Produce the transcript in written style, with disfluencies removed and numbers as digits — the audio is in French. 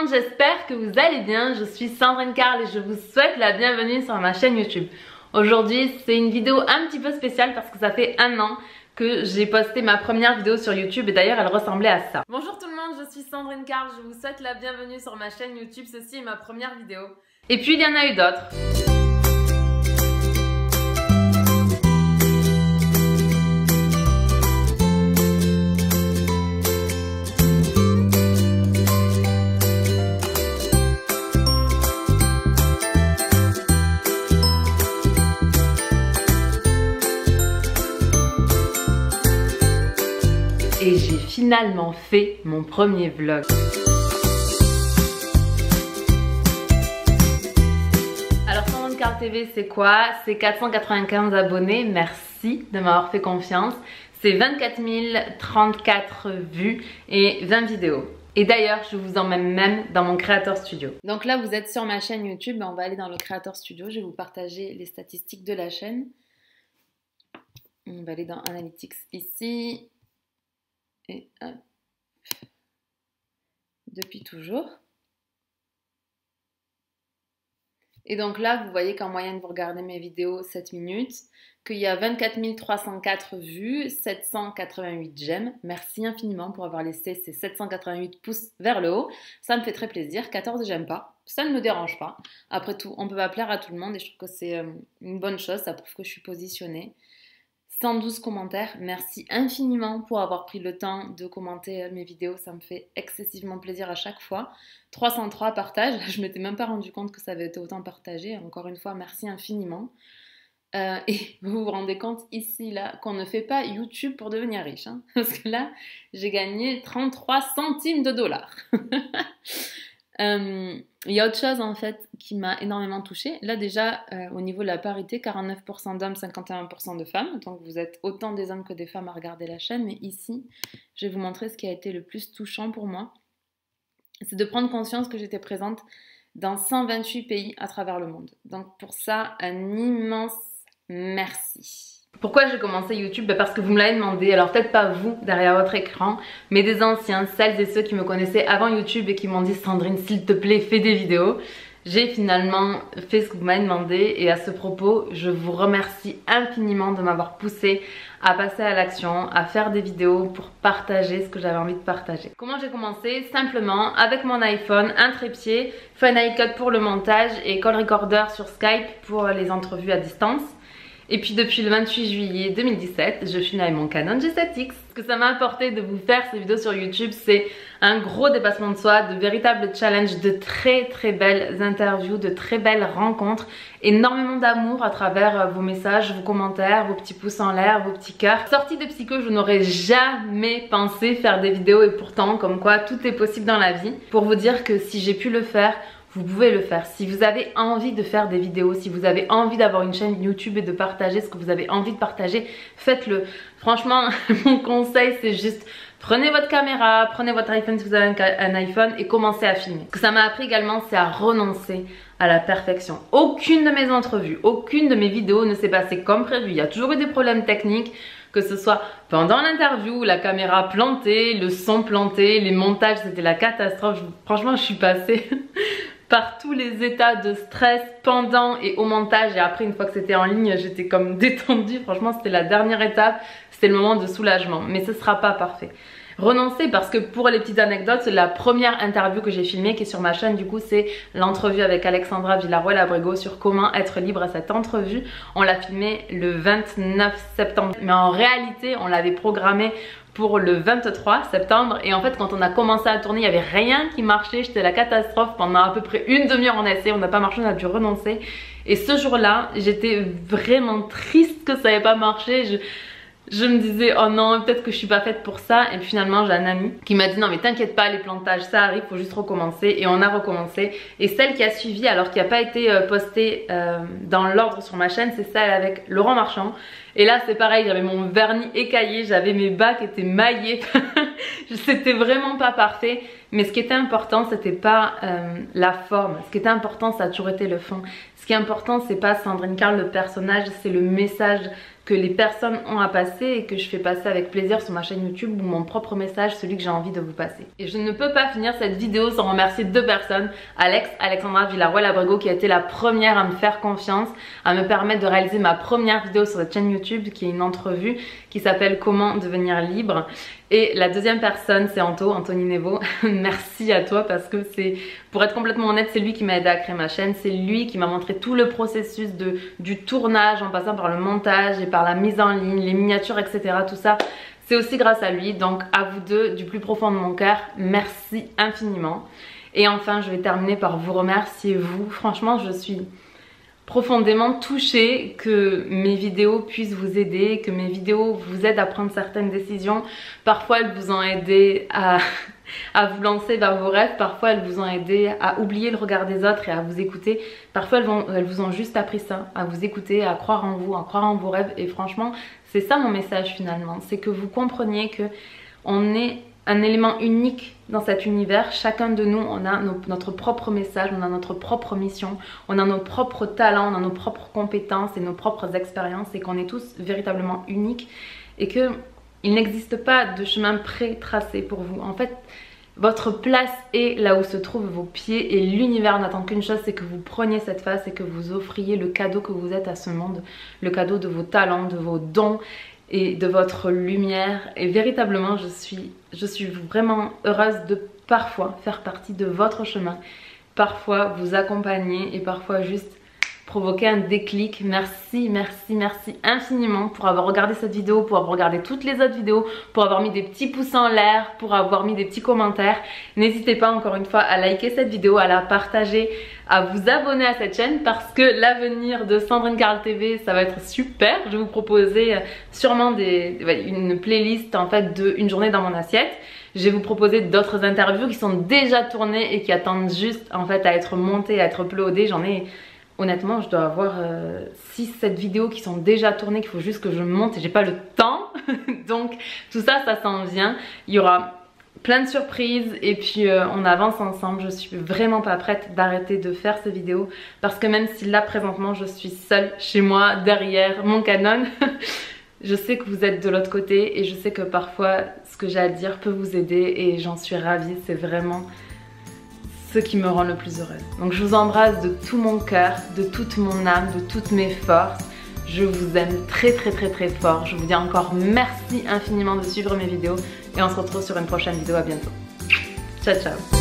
monde, j'espère que vous allez bien. Je suis Sandrine Carl et je vous souhaite la bienvenue sur ma chaîne YouTube. Aujourd'hui, c'est une vidéo un petit peu spéciale parce que ça fait 1 an que j'ai posté ma première vidéo sur YouTube et d'ailleurs elle ressemblait à ça. Bonjour tout le monde, je suis Sandrine Carl, je vous souhaite la bienvenue sur ma chaîne YouTube. Ceci est ma première vidéo. Et puis il y en a eu d'autres. Et j'ai finalement fait mon premier vlog. Alors Sandrine Carl TV c'est quoi? C'est 495 abonnés, merci de m'avoir fait confiance. C'est 24 034 vues et 20 vidéos. Et d'ailleurs je vous emmène même dans mon Creator Studio. Donc là vous êtes sur ma chaîne YouTube, on va aller dans le Creator Studio. Je vais vous partager les statistiques de la chaîne. On va aller dans Analytics ici. Et hop. Depuis toujours. Et donc là, vous voyez qu'en moyenne, vous regardez mes vidéos 7 minutes, qu'il y a 24 304 vues, 788 j'aime. Merci infiniment pour avoir laissé ces 788 pouces vers le haut. Ça me fait très plaisir. 14 j'aime pas. Ça ne me dérange pas. Après tout, on peut pas plaire à tout le monde et je trouve que c'est une bonne chose. Ça prouve que je suis positionnée. 112 commentaires, merci infiniment pour avoir pris le temps de commenter mes vidéos, ça me fait excessivement plaisir à chaque fois. 303 partages, je ne m'étais même pas rendu compte que ça avait été autant partagé, encore une fois merci infiniment. Et vous vous rendez compte ici là qu'on ne fait pas YouTube pour devenir riche, hein, parce que là j'ai gagné 33 centimes de dollars. Il y a autre chose en fait qui m'a énormément touchée. Là déjà au niveau de la parité, 49% d'hommes, 51% de femmes. Donc vous êtes autant des hommes que des femmes à regarder la chaîne. Mais ici, je vais vous montrer ce qui a été le plus touchant pour moi. C'est de prendre conscience que j'étais présente dans 128 pays à travers le monde. Donc pour ça, un immense merci. Pourquoi j'ai commencé YouTube? Parce que vous me l'avez demandé, alors peut-être pas vous derrière votre écran, mais des anciens, celles et ceux qui me connaissaient avant YouTube et qui m'ont dit Sandrine s'il te plaît fais des vidéos. J'ai finalement fait ce que vous m'avez demandé et à ce propos je vous remercie infiniment de m'avoir poussé à passer à l'action, à faire des vidéos pour partager ce que j'avais envie de partager. Comment j'ai commencé? Simplement avec mon iPhone, un trépied, Final Cut pour le montage et Call Recorder sur Skype pour les entrevues à distance. Et puis depuis le 28 juillet 2017, je filme avec mon Canon G7X. Ce que ça m'a apporté de vous faire ces vidéos sur YouTube, c'est un gros dépassement de soi, de véritables challenges, de très belles interviews, de très belles rencontres, énormément d'amour à travers vos messages, vos commentaires, vos petits pouces en l'air, vos petits cœurs. Sortie de psycho, je n'aurais jamais pensé faire des vidéos et pourtant, comme quoi tout est possible dans la vie. Pour vous dire que si j'ai pu le faire, vous pouvez le faire. Si vous avez envie de faire des vidéos, si vous avez envie d'avoir une chaîne YouTube et de partager ce que vous avez envie de partager, faites-le. Franchement, mon conseil c'est juste prenez votre caméra, prenez votre iPhone si vous avez un iPhone et commencez à filmer. Ce que ça m'a appris également, c'est à renoncer à la perfection. Aucune de mes entrevues, aucune de mes vidéos ne s'est passée comme prévu. Il y a toujours eu des problèmes techniques, que ce soit pendant l'interview, la caméra plantée, le son planté, les montages, c'était la catastrophe. Franchement, je suis passée par tous les états de stress pendant et au montage et après une fois que c'était en ligne j'étais comme détendue, franchement c'était la dernière étape, c'était le moment de soulagement, mais ce sera pas parfait. Renoncer parce que pour les petites anecdotes, c'est la première interview que j'ai filmée qui est sur ma chaîne, du coup c'est l'entrevue avec Alexandra Villarroel-Abrego sur comment être libre à cette entrevue. On l'a filmée le 29 septembre mais en réalité on l'avait programmée pour le 23 septembre et en fait quand on a commencé à tourner il n'y avait rien qui marchait, j'étais la catastrophe pendant à peu près une demi-heure. On a essayé, on n'a pas marché, on a dû renoncer et ce jour là j'étais vraiment triste que ça n'avait pas marché. Je me disais oh non peut-être que je suis pas faite pour ça et puis finalement j'ai un ami qui m'a dit non mais t'inquiète pas les plantages ça arrive, faut juste recommencer et on a recommencé. Et celle qui a suivi alors qui n'a pas été postée dans l'ordre sur ma chaîne, c'est celle avec Laurent Marchand et là c'est pareil, j'avais mon vernis écaillé, j'avais mes bas qui étaient maillés. C'était vraiment pas parfait mais ce qui était important c'était pas la forme, ce qui était important ça a toujours été le fond. Ce Ce qui est important, c'est pas Sandrine Carl le personnage, c'est le message que les personnes ont à passer et que je fais passer avec plaisir sur ma chaîne YouTube, ou mon propre message, celui que j'ai envie de vous passer. Et je ne peux pas finir cette vidéo sans remercier deux personnes, Alexandra Villaroy-Labrego, qui a été la première à me faire confiance, à me permettre de réaliser ma première vidéo sur cette chaîne YouTube, qui est une entrevue qui s'appelle Comment devenir libre. Et la deuxième personne, c'est Anthony Nevo. Merci à toi, parce que c'est, pour être complètement honnête, c'est lui qui m'a aidé à créer ma chaîne. C'est lui qui m'a montré tout le processus du tournage, en passant par le montage et par la mise en ligne, les miniatures, etc. Tout ça, c'est aussi grâce à lui. Donc à vous deux, du plus profond de mon cœur, merci infiniment. Et enfin, je vais terminer par vous remercier, vous. Franchement, je suis profondément touchée que mes vidéos puissent vous aider, que mes vidéos vous aident à prendre certaines décisions. Parfois elles vous ont aidé à vous lancer vers vos rêves, parfois elles vous ont aidé à oublier le regard des autres et à vous écouter. Parfois elles vous ont juste appris ça, à vous écouter, à croire en vous, à croire en vos rêves. Et franchement, c'est ça mon message finalement, c'est que vous compreniez que on est un élément unique dans cet univers. Chacun de nous, on a notre propre message, on a notre propre mission, on a nos propres talents, on a nos propres compétences et nos propres expériences, et qu'on est tous véritablement uniques et que il n'existe pas de chemin pré-tracé pour vous. En fait, votre place est là où se trouvent vos pieds, et l'univers n'attend qu'une chose, c'est que vous preniez cette face et que vous offriez le cadeau que vous êtes à ce monde, le cadeau de vos talents, de vos dons et de votre lumière. Et véritablement, je suis vraiment heureuse de parfois faire partie de votre chemin, parfois vous accompagner et parfois juste provoquer un déclic. Merci, merci, merci infiniment pour avoir regardé cette vidéo, pour avoir regardé toutes les autres vidéos, pour avoir mis des petits pouces en l'air, pour avoir mis des petits commentaires. N'hésitez pas encore une fois à liker cette vidéo, à la partager, à vous abonner à cette chaîne, parce que l'avenir de Sandrine Carl TV, ça va être super. Je vais vous proposer sûrement une playlist en fait de une journée dans mon assiette. Je vais vous proposer d'autres interviews qui sont déjà tournées et qui attendent juste en fait à être montées, à être uploadées. J'en ai, honnêtement, je dois avoir 6-7 vidéos qui sont déjà tournées, qu'il faut juste que je monte et j'ai pas le temps. Donc tout ça, ça s'en vient. Il y aura plein de surprises et puis on avance ensemble. Je suis vraiment pas prête d'arrêter de faire ces vidéos, parce que même si là présentement je suis seule chez moi derrière mon Canon, je sais que vous êtes de l'autre côté et je sais que parfois ce que j'ai à dire peut vous aider, et j'en suis ravie. C'est vraiment ce qui me rend le plus heureuse. Donc je vous embrasse de tout mon cœur, de toute mon âme, de toutes mes forces. Je vous aime très très très très fort. Je vous dis encore merci infiniment de suivre mes vidéos et on se retrouve sur une prochaine vidéo. À bientôt. Ciao ciao.